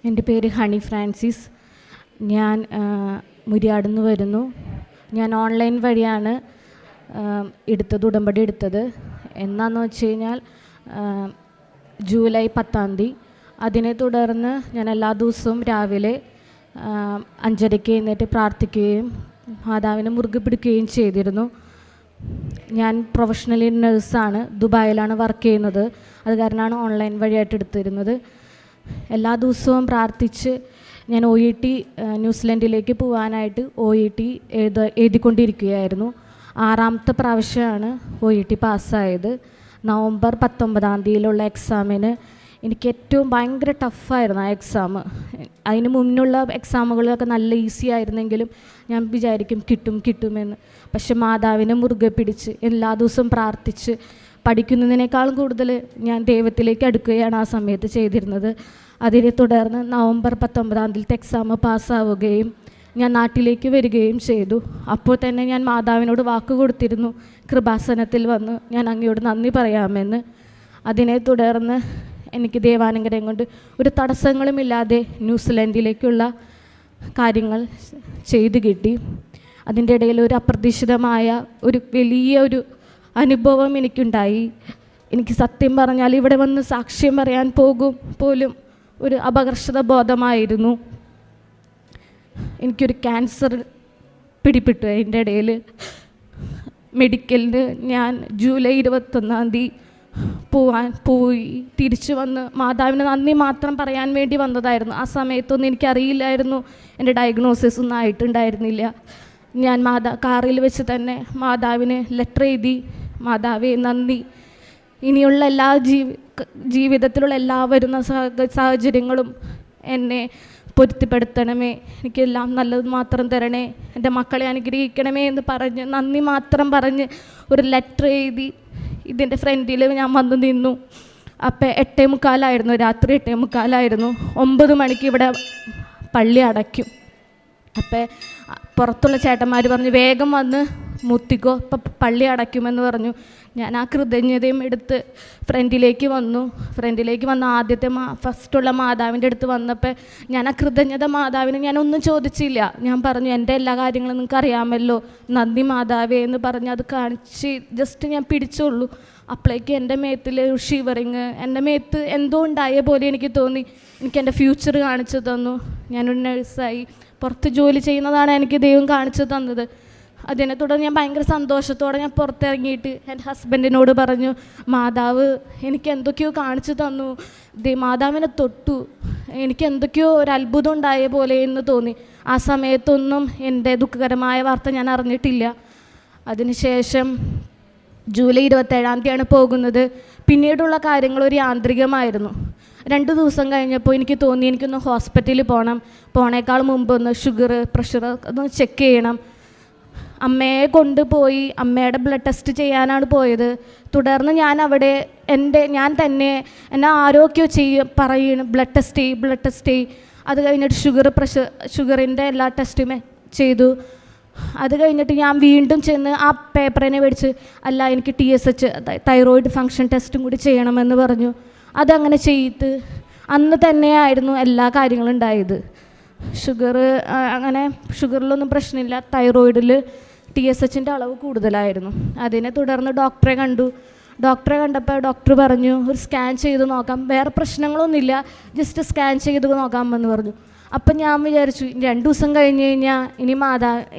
എൻ്റെ പേര് honey Francis. ഞാൻ മുരിയാടിൽ നിന്ന് വരുന്നു. ഞാൻ ഓൺലൈൻ വഴിയാണ് ഉടമ്പടി എടുത്തത്. എന്നാന്ന് വെച്ച് കഴിഞ്ഞാൽ ജൂലൈ 10 അതിനെ തുടർന്ന് ഞാൻ എല്ലാ ദിവസവും രാവിലെ 5:30 എഴുന്നേറ്റ് പ്രാർത്ഥിക്കുകയും മാതാവിനെ മുറുകെ പിടിക്കുകയും ചെയ്തിരുന്നു. ഞാൻ പ്രൊഫഷണലി നഴ്സാണ്, ദുബായിലാണ് വർക്ക് ചെയ്യുന്നത്. അത് കാരണമാണ് ഓൺലൈൻ വഴിയായിട്ട് എടുത്തിരുന്നത്. എല്ലാ ദിവസവും പ്രാർത്ഥിച്ച് ഞാൻ OET ന്യൂസിലൻഡിലേക്ക് പോകാനായിട്ട് OET എഴുതിക്കൊണ്ടിരിക്കുകയായിരുന്നു. 6ാമത്തെ പ്രാവശ്യമാണ് OET പാസ്സായത്. നവംബർ 19 എക്സാമിന് എനിക്ക് ഏറ്റവും ഭയങ്കര ടഫായിരുന്നു ആ എക്സാം. അതിന് മുന്നുള്ള എക്സാമുകളൊക്കെ നല്ല ഈസി ആയിരുന്നെങ്കിലും ഞാൻ വിചാരിക്കും കിട്ടുമെന്ന്. പക്ഷെ മാതാവിനെ മുറുകെ പിടിച്ച് എല്ലാ ദിവസവും പ്രാർത്ഥിച്ച് പഠിക്കുന്നതിനേക്കാളും കൂടുതൽ ഞാൻ ദൈവത്തിലേക്ക് അടുക്കുകയാണ് ആ സമയത്ത് ചെയ്തിരുന്നത്. അതിനെ തുടർന്ന് നവംബർ 19 എക്സാം പാസ്സാവുകയും ഞാൻ നാട്ടിലേക്ക് വരികയും ചെയ്തു. അപ്പോൾ തന്നെ ഞാൻ മാതാവിനോട് വാക്ക് കൊടുത്തിരുന്നു, കൃപാസനത്തിൽ വന്ന് ഞാൻ അങ്ങയോട് നന്ദി പറയാമെന്ന്. അതിനെ തുടർന്ന് എനിക്ക് ദൈവാനുഗ്രഹം കൊണ്ട് ഒരു തടസ്സങ്ങളുമില്ലാതെ ന്യൂസിലൻഡിലേക്കുള്ള കാര്യങ്ങൾ ചെയ്തു കിട്ടി. അതിൻ്റെ ഇടയിൽ ഒരു അപ്രതീക്ഷിതമായ ഒരു വലിയൊരു അനുഭവം എനിക്കുണ്ടായി. എനിക്ക് സത്യം പറഞ്ഞാൽ ഇവിടെ വന്ന് സാക്ഷ്യം പറയാൻ പോലും ഒരു അപകർഷത ബോധമായിരുന്നു. എനിക്കൊരു ക്യാൻസർ പിടിപെട്ടു. അതിൻ്റെ ഇടയിൽ മെഡിക്കലിന് ഞാൻ ജൂലൈ 21 പോയി തിരിച്ചു വന്ന് മാതാവിന് നന്ദി മാത്രം പറയാൻ വേണ്ടി വന്നതായിരുന്നു. ആ സമയത്തൊന്നും എനിക്കറിയില്ലായിരുന്നു, എൻ്റെ ഡയഗ്നോസിസ് ഒന്നും ആയിട്ടുണ്ടായിരുന്നില്ല. ഞാൻ കാറിൽ വെച്ച് തന്നെ മാതാവിന് ലെറ്റർ എഴുതി, മാതാവേ നന്ദി, ഇനിയുള്ള എല്ലാ ജീവിതത്തിലുള്ള എല്ലാ വരുന്ന സാഹചര്യങ്ങളും എന്നെ പൊരുത്തിപ്പെടുത്തണമേ, എനിക്കെല്ലാം നല്ലത് മാത്രം തരണേ, എൻ്റെ മക്കളെ അനുഗ്രഹിക്കണമേ എന്ന് പറഞ്ഞ് നന്ദി മാത്രം പറഞ്ഞ് ഒരു ലെറ്റർ എഴുതി ഇതിൻ്റെ ഫ്രണ്ടിൽ ഞാൻ വന്ന് നിന്നു. അപ്പം 8:45 രാത്രി 8:45. 9 മണിക്ക് ഇവിടെ പള്ളി അടയ്ക്കും. അപ്പം പുറത്തുള്ള ചേട്ടന്മാർ പറഞ്ഞു വേഗം വന്ന് മുത്തിക്കോ, ഇപ്പം പള്ളി അടയ്ക്കുമെന്ന് പറഞ്ഞു. ഞാൻ ആ കൃതജ്ഞതയും എടുത്ത് ഫ്രണ്ടിലേക്ക് വന്ന് ആദ്യത്തെ ഫസ്റ്റുള്ള മാതാവിൻ്റെ അടുത്ത് വന്നപ്പോൾ ഞാൻ ആ കൃതജ്ഞത മാതാവിന് ഞാനൊന്നും ചോദിച്ചില്ല. ഞാൻ പറഞ്ഞു എൻ്റെ എല്ലാ കാര്യങ്ങളും നിങ്ങൾക്ക് അറിയാമല്ലോ, നന്ദി മാതാവേ എന്ന് പറഞ്ഞ് അത് കാണിച്ച് ജസ്റ്റ് ഞാൻ പിടിച്ചുള്ളൂ. അപ്പോഴേക്ക് എൻ്റെ മേത്തിൽ ഷിവറിങ്, എൻ്റെ മേത്ത് എന്തോ ഉണ്ടായ പോലെ എനിക്ക് തോന്നി. എനിക്ക് എൻ്റെ ഫ്യൂച്ചർ കാണിച്ചു തന്നു. ഞാനൊരു നഴ്സായി പുറത്ത് ജോലി ചെയ്യുന്നതാണ് എനിക്ക് ദൈവം കാണിച്ചു തന്നത്. അതിനെ തുടർന്ന് ഞാൻ ഭയങ്കര സന്തോഷത്തോടെ ഞാൻ പുറത്തിറങ്ങിയിട്ട് എൻ്റെ ഹസ്ബൻഡിനോട് പറഞ്ഞു, മാതാവ് എനിക്ക് എന്തൊക്കെയോ കാണിച്ചു തന്നു, മാതാവിനെ തൊട്ടു, എനിക്ക് എന്തൊക്കെയോ ഒരു അത്ഭുതം ഉണ്ടായ പോലെ എന്ന് തോന്നി. ആ സമയത്തൊന്നും എൻ്റെ ദുഃഖകരമായ വാർത്ത ഞാൻ അറിഞ്ഞിട്ടില്ല. അതിനുശേഷം ജൂലൈ 27 പോകുന്നത്. പിന്നീടുള്ള കാര്യങ്ങൾ ഒരു യാന്ത്രികമായിരുന്നു. 2 ദിവസം കഴിഞ്ഞപ്പോൾ എനിക്ക് തോന്നി എനിക്കൊന്ന് ഹോസ്പിറ്റലിൽ പോണേക്കാൾ മുമ്പ് ഒന്ന് ഷുഗർ പ്രഷർ ഒന്ന് ചെക്ക് ചെയ്യണം. അമ്മയെ കൊണ്ടുപോയി അമ്മയുടെ ബ്ലഡ് ടെസ്റ്റ് ചെയ്യാനാണ് പോയത്. തുടർന്ന് ഞാൻ അവിടെ ഞാൻ തന്നെ എന്നെ ആരോഗ്യം പറയണം, ബ്ലഡ് ടെസ്റ്റ് ചെയ്യും. അത് കഴിഞ്ഞിട്ട് ഷുഗറിൻ്റെ എല്ലാ ടെസ്റ്റും ചെയ്തു. അത് കഴിഞ്ഞിട്ട് ഞാൻ വീണ്ടും ചെന്ന് ആ പേപ്പറിനെ മേടിച്ച്, അല്ല എനിക്ക് TSH തൈറോയിഡ് ഫങ്ഷൻ ടെസ്റ്റും കൂടി ചെയ്യണമെന്ന് പറഞ്ഞു. അതങ്ങനെ ചെയ്ത് അന്ന് തന്നെയായിരുന്നു എല്ലാ കാര്യങ്ങളും ഉണ്ടായത്. ഷുഗറിലൊന്നും പ്രശ്നമില്ല, തൈറോയിഡിൽ TSHൻ്റെ അളവ് കൂടുതലായിരുന്നു. അതിനെ തുടർന്ന് ഡോക്ടറെ കണ്ടപ്പോൾ ഡോക്ടർ പറഞ്ഞു ഒരു സ്കാൻ ചെയ്ത് നോക്കാം, വേറെ പ്രശ്നങ്ങളൊന്നുമില്ല, ജസ്റ്റ് സ്കാൻ ചെയ്ത് നോക്കാമെന്ന് പറഞ്ഞു. അപ്പം ഞാൻ വിചാരിച്ചു 2 ദിവസം കഴിഞ്ഞ് കഴിഞ്ഞാൽ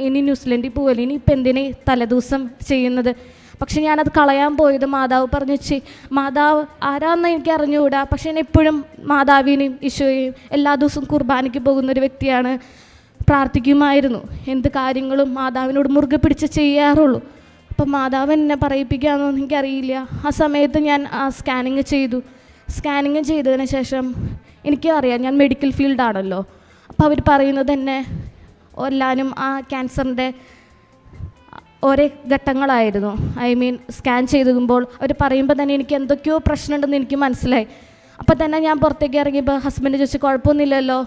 ഇനി ന്യൂസിലൻഡിൽ പോവല്ലേ, ഇനിയിപ്പോൾ എന്തിനു തലേദിവസം ചെയ്യുന്നത്. പക്ഷെ ഞാനത് കളയാൻ പോയത് മാതാവ് പറഞ്ഞു, മാതാവ് ആരാന്ന് എനിക്ക് അറിഞ്ഞുകൂടാ, പക്ഷെ ഞാൻ എപ്പോഴും മാതാവിനെയും ഈശോയെയും എല്ലാ ദിവസവും കുർബാനയ്ക്ക് പോകുന്നൊരു വ്യക്തിയാണ്, പ്രാർത്ഥിക്കുമായിരുന്നു, എന്ത് കാര്യങ്ങളും മാതാവിനോട് മുറുകെ പിടിച്ച് ചെയ്യാറുള്ളൂ. അപ്പം മാതാവ് എന്നെ പറയിപ്പിക്കാമെന്നൊന്നും എനിക്കറിയില്ല. ആ സമയത്ത് ഞാൻ സ്കാനിങ് ചെയ്തതിന് ശേഷം എനിക്കറിയാം ഞാൻ മെഡിക്കൽ ഫീൽഡാണല്ലോ. അപ്പോൾ അവർ പറയുന്നത് തന്നെ എല്ലാവരും ആ ക്യാൻസറിൻ്റെ ഓരോ ഘട്ടങ്ങളായിരുന്നു. സ്കാൻ ചെയ്തുമ്പോൾ അവർ പറയുമ്പോൾ തന്നെ എനിക്ക് എന്തൊക്കെയോ പ്രശ്നമുണ്ടെന്ന് എനിക്ക് മനസ്സിലായി. അപ്പോൾ തന്നെ ഞാൻ പുറത്തേക്ക് ഇറങ്ങിയപ്പോൾ ഹസ്ബൻഡ് ചോദിച്ചു കുഴപ്പമൊന്നുമില്ലല്ലോ,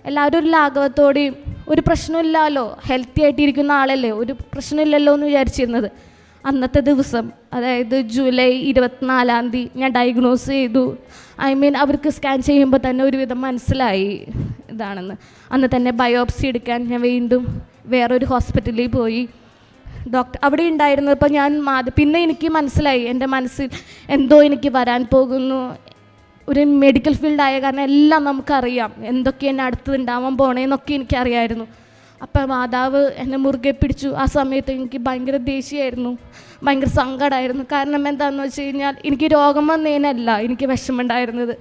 എല്ലാവരും ഒരു ലാഘവത്തോടെയും ഒരു പ്രശ്നമില്ലല്ലോ, ഹെൽത്തി ആയിട്ടിരിക്കുന്ന ആളല്ലേ, ഒരു പ്രശ്നമില്ലല്ലോ എന്ന് വിചാരിച്ചിരുന്നത്. അന്നത്തെ ദിവസം, അതായത് ജൂലൈ 24 ഞാൻ ഡയഗ്നോസ് ചെയ്തു. അവർക്ക് സ്കാൻ ചെയ്യുമ്പോൾ തന്നെ ഒരുവിധം മനസ്സിലായി ഇതാണെന്ന്. അന്ന് തന്നെ ബയോപ്സി എടുക്കാൻ ഞാൻ വീണ്ടും വേറൊരു ഹോസ്പിറ്റലിൽ പോയി. ഡോക്ടർ അവിടെ ഉണ്ടായിരുന്നപ്പോൾ പിന്നെ എനിക്ക് മനസ്സിലായി, എൻ്റെ മനസ്സിൽ എന്തോ എനിക്ക് വരാൻ പോകുന്നു. ഒരു മെഡിക്കൽ ഫീൽഡായ കാരണം എല്ലാം നമുക്കറിയാം, എന്തൊക്കെ എന്നെ അടുത്തത് ഉണ്ടാവാൻ പോണേന്നൊക്കെ എനിക്കറിയായിരുന്നു. അപ്പം മാതാവ് എന്നെ മുറുകെ പിടിച്ചു. ആ സമയത്ത് എനിക്ക് ഭയങ്കര ദേഷ്യമായിരുന്നു, ഭയങ്കര സങ്കടമായിരുന്നു. കാരണം എന്താണെന്ന് വെച്ച് കഴിഞ്ഞാൽ എനിക്ക് രോഗം വന്നതിനല്ല എനിക്ക് വിഷമമുണ്ടായിരുന്നത്.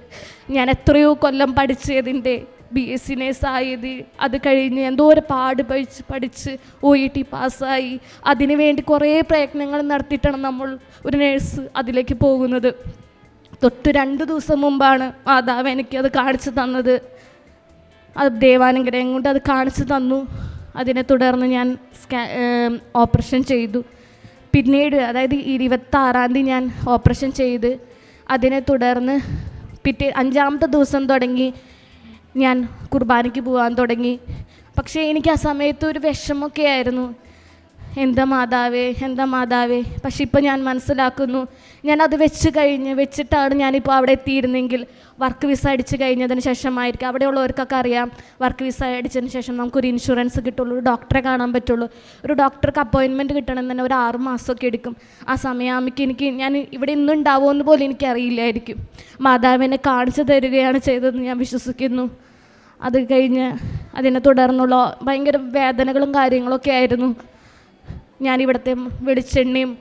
ഞാൻ എത്രയോ കൊല്ലം പഠിച്ചതിൻ്റെ BSc നേഴ്സായത്, അത് കഴിഞ്ഞ് എന്തോരം പഠിച്ച് OET പാസ്സായി, അതിനു വേണ്ടി കുറേ പ്രയത്നങ്ങൾ നടത്തിയിട്ടാണ് നമ്മൾ ഒരു നേഴ്സ് അതിലേക്ക് പോകുന്നത്. തൊട്ട് 2 ദിവസം മുമ്പാണ് മാതാവ് എനിക്കത് കാണിച്ചു തന്നത്. അത് ദൈവാനുഗ്രഹം കൊണ്ട് അത് കാണിച്ചു തന്നു. അതിനെ തുടർന്ന് ഞാൻ ഓപ്പറേഷൻ ചെയ്തു. പിന്നീട് അതായത് 26-ാം തീയതി ഞാൻ ഓപ്പറേഷൻ ചെയ്ത്, അതിനെ തുടർന്ന് 5-ാമത്തെ ദിവസം തുടങ്ങി ഞാൻ കുർബാനയ്ക്ക് പോകാൻ തുടങ്ങി. പക്ഷേ എനിക്ക് ആ സമയത്ത് ഒരു വിഷമമൊക്കെ ആയിരുന്നു, എന്താ മാതാവേ. പക്ഷെ ഇപ്പം ഞാൻ മനസ്സിലാക്കുന്നു, ഞാനത് വെച്ചിട്ടാണ് ഞാനിപ്പോൾ അവിടെ എത്തിയിരുന്നെങ്കിൽ വർക്ക് വിസ അടിച്ച് കഴിഞ്ഞതിന് ശേഷമായിരിക്കും. അവിടെയുള്ളവർക്കൊക്കെ അറിയാം, വർക്ക് വിസ അടിച്ചതിന് ശേഷം നമുക്കൊരു ഇൻഷുറൻസ് കിട്ടുള്ളൂ, ഒരു ഡോക്ടറെ കാണാൻ പറ്റുള്ളൂ. ഒരു ഡോക്ടർക്ക് അപ്പോയിൻമെൻറ്റ് കിട്ടണമെന്ന് തന്നെ ഒരു 6 മാസമൊക്കെ എടുക്കും. ആ സമയമാകുമ്പോൾ ഞാൻ ഇവിടെ ഇന്നും ഉണ്ടാവുമെന്ന് പോലും എനിക്കറിയില്ലായിരിക്കും. മാതാവിനെ കാണിച്ചു തരികയാണ് ചെയ്തതെന്ന് ഞാൻ വിശ്വസിക്കുന്നു. അത് കഴിഞ്ഞ് അതിനെ തുടർന്നുള്ള ഭയങ്കര വേദനകളും കാര്യങ്ങളൊക്കെ ആയിരുന്നു. ഞാനിവിടുത്തെ വെളിച്ചെണ്ണയും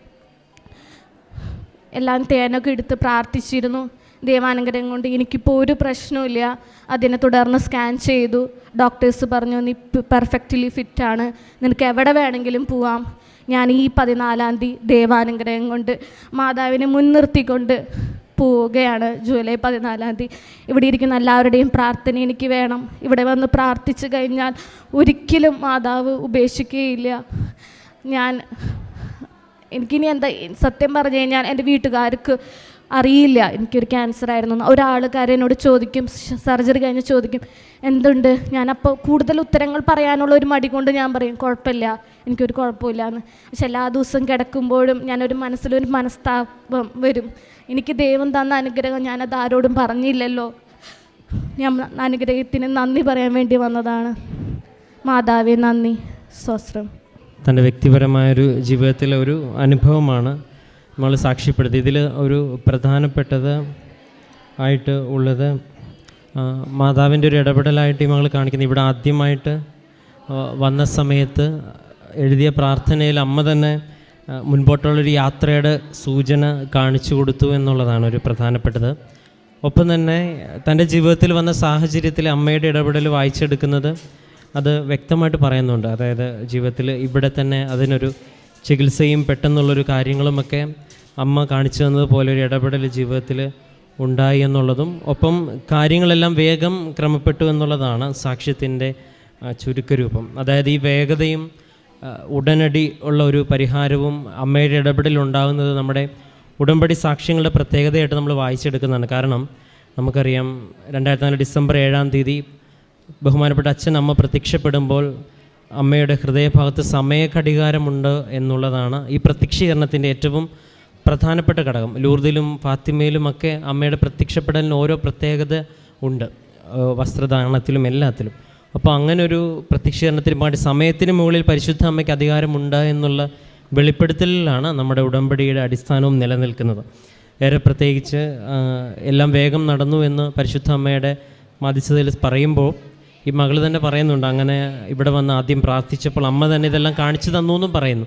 എല്ലാം തേനൊക്കെ എടുത്ത് പ്രാർത്ഥിച്ചിരുന്നു. ദൈവാനുഗ്രഹം കൊണ്ട് എനിക്കിപ്പോൾ ഒരു പ്രശ്നമില്ല. അതിനെ തുടർന്ന് സ്കാൻ ചെയ്തു. ഡോക്ടേഴ്സ് പറഞ്ഞു, നീ പെർഫെക്റ്റ്ലി ഫിറ്റാണ്, നിനക്ക് എവിടെ വേണമെങ്കിലും പോവാം. ഞാൻ ഈ 14-ാം തീയതി ദൈവാനുഗ്രഹം കൊണ്ട് മാതാവിനെ മുൻനിർത്തിക്കൊണ്ട് പോവുകയാണ്. ജൂലൈ 14-ാം തീയതി. ഇവിടെ ഇരിക്കുന്ന എല്ലാവരുടെയും പ്രാർത്ഥന എനിക്ക് വേണം. ഇവിടെ വന്ന് പ്രാർത്ഥിച്ചു കഴിഞ്ഞാൽ ഒരിക്കലും മാതാവ് ഉപേക്ഷിക്കുകയില്ല. എനിക്കിനി സത്യം പറഞ്ഞു കഴിഞ്ഞാൽ എൻ്റെ വീട്ടുകാർക്ക് അറിയില്ല എനിക്കൊരു ക്യാൻസർ ആയിരുന്നു. ഒരാൾക്കാരെന്നോട് ചോദിക്കും, സർജറി കഴിഞ്ഞ് ചോദിക്കും എന്തുണ്ട്, ഞാനപ്പോൾ കൂടുതൽ ഉത്തരങ്ങൾ പറയാനുള്ള ഒരു മടി കൊണ്ട് ഞാൻ പറയും കുഴപ്പമില്ല, എനിക്കൊരു കുഴപ്പമില്ല എന്ന്. പക്ഷെ എല്ലാ ദിവസവും കിടക്കുമ്പോഴും മനസ്സിലൊരു മനസ്താപം വരും. എനിക്ക് ദൈവം തന്ന അനുഗ്രഹം ഞാനത് ആരോടും പറഞ്ഞില്ലല്ലോ. ഞാൻ അനുഗ്രഹത്തിന് നന്ദി പറയാൻ വേണ്ടി വന്നതാണ്. മാതാവേ നന്ദി, സ്വസ്ത്രം. തൻ്റെ വ്യക്തിപരമായൊരു ജീവിതത്തിലെ ഒരു അനുഭവമാണ് നമ്മൾ സാക്ഷ്യപ്പെടുത്തി. ഇതിൽ ഒരു പ്രധാനപ്പെട്ടത് ആയിട്ട് ഉള്ളത് മാതാവിൻ്റെ ഒരു ഇടപെടലായിട്ട് ഈ മകൾ കാണിക്കുന്നത്. ഇവിടെ ആദ്യമായിട്ട് വന്ന സമയത്ത് എഴുതിയ പ്രാർത്ഥനയിൽ അമ്മ തന്നെ മുൻപോട്ടുള്ളൊരു യാത്രയുടെ സൂചന കാണിച്ചു കൊടുത്തു എന്നുള്ളതാണ് ഒരു പ്രധാനപ്പെട്ടത്. ഒപ്പം തന്നെ തൻ്റെ ജീവിതത്തിൽ വന്ന സാഹചര്യത്തിൽ അമ്മയുടെ ഇടപെടൽ വായിച്ചെടുക്കുന്നത് അത് വ്യക്തമായിട്ട് പറയുന്നുണ്ട്. അതായത് ജീവിതത്തിൽ ഇവിടെ തന്നെ അതിനൊരു ചികിത്സയും പെട്ടെന്നുള്ളൊരു കാര്യങ്ങളുമൊക്കെ അമ്മ കാണിച്ചു തന്നതുപോലെ ഒരു ഇടപെടൽ ജീവിതത്തിൽ ഉണ്ടായി എന്നുള്ളതും, ഒപ്പം കാര്യങ്ങളെല്ലാം വേഗം ക്രമപ്പെട്ടു എന്നുള്ളതാണ് സാക്ഷ്യത്തിൻ്റെ ചുരുക്കരൂപം. അതായത് ഈ വേഗതയും ഉടനടി ഉള്ള ഒരു പരിഹാരവും അമ്മയുടെ ഇടപെടൽ ഉണ്ടാകുന്നത് നമ്മുടെ ഉടമ്പടി സാക്ഷ്യങ്ങളുടെ പ്രത്യേകതയായിട്ട് നമ്മൾ വായിച്ചെടുക്കുന്നതാണ്. കാരണം നമുക്കറിയാം 2004 ഡിസംബർ 7-ാം തീയതി ബഹുമാനപ്പെട്ട അച്ഛൻ അമ്മ പ്രത്യക്ഷപ്പെടുമ്പോൾ അമ്മയുടെ ഹൃദയഭാഗത്ത് സമയഘടികാരമുണ്ട് എന്നുള്ളതാണ് ഈ പ്രത്യക്ഷീകരണത്തിൻ്റെ ഏറ്റവും പ്രധാനപ്പെട്ട ഘടകം. ലൂർദിലും ഫാത്തിമയിലുമൊക്കെ അമ്മയുടെ പ്രത്യക്ഷപ്പെടലിന് ഓരോ പ്രത്യേകത ഉണ്ട്, വസ്ത്രധാരണത്തിലും എല്ലാത്തിലും. അപ്പോൾ അങ്ങനൊരു പ്രത്യക്ഷീകരണത്തിന് വേണ്ടി സമയത്തിന് മുകളിൽ പരിശുദ്ധ അമ്മയ്ക്ക് അധികാരമുണ്ട് എന്നുള്ള വെളിപ്പെടുത്തലിലാണ് നമ്മുടെ ഉടമ്പടിയുടെ അടിസ്ഥാനവും നിലനിൽക്കുന്നത്. ഏറെ പ്രത്യേകിച്ച് എല്ലാം വേഗം നടന്നു എന്ന് പരിശുദ്ധ അമ്മയുടെ മാധ്യസ്ഥതയിൽ പറയുമ്പോൾ ഈ മകൾ തന്നെ പറയുന്നുണ്ട്, അങ്ങനെ ഇവിടെ വന്ന് ആദ്യം പ്രാർത്ഥിച്ചപ്പോൾ അമ്മ തന്നെ ഇതെല്ലാം കാണിച്ചു തന്നു എന്നും പറയുന്നു.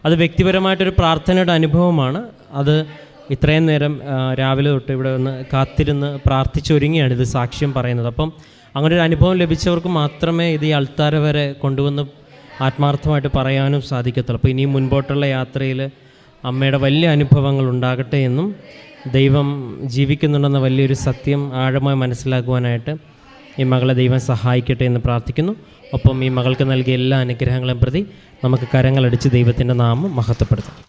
അത് വ്യക്തിപരമായിട്ടൊരു പ്രാർത്ഥനയുടെ അനുഭവമാണ്. അത് ഇത്രയും നേരം രാവിലെ തൊട്ട് ഇവിടെ വന്ന് കാത്തിരുന്ന് പ്രാർത്ഥിച്ചൊരുങ്ങിയാണ് ഇത് സാക്ഷ്യം പറയുന്നത്. അപ്പം അങ്ങനെ ഒരു അനുഭവം ലഭിച്ചവർക്ക് മാത്രമേ ഇത് ഈ അൾത്താര വരെ കൊണ്ടുവന്ന് ആത്മാർത്ഥമായിട്ട് പറയാനും സാധിക്കത്തുള്ളൂ. അപ്പോൾ ഇനിയും മുൻപോട്ടുള്ള യാത്രയിൽ അമ്മയുടെ വലിയ അനുഭവങ്ങൾ ഉണ്ടാകട്ടെ എന്നും ദൈവം ജീവിക്കുന്നുണ്ടെന്ന വലിയൊരു സത്യം ആഴമായി മനസ്സിലാക്കുവാനായിട്ട് ഈ മകളെ ദൈവം സഹായിക്കട്ടെ എന്ന് പ്രാർത്ഥിക്കുന്നു. ഒപ്പം ഈ മകൾക്ക് നൽകിയ എല്ലാ അനുഗ്രഹങ്ങളെയും പ്രതി നമുക്ക് കരങ്ങളടിച്ച് ദൈവത്തിൻ്റെ നാമം മഹത്വപ്പെടുത്താം.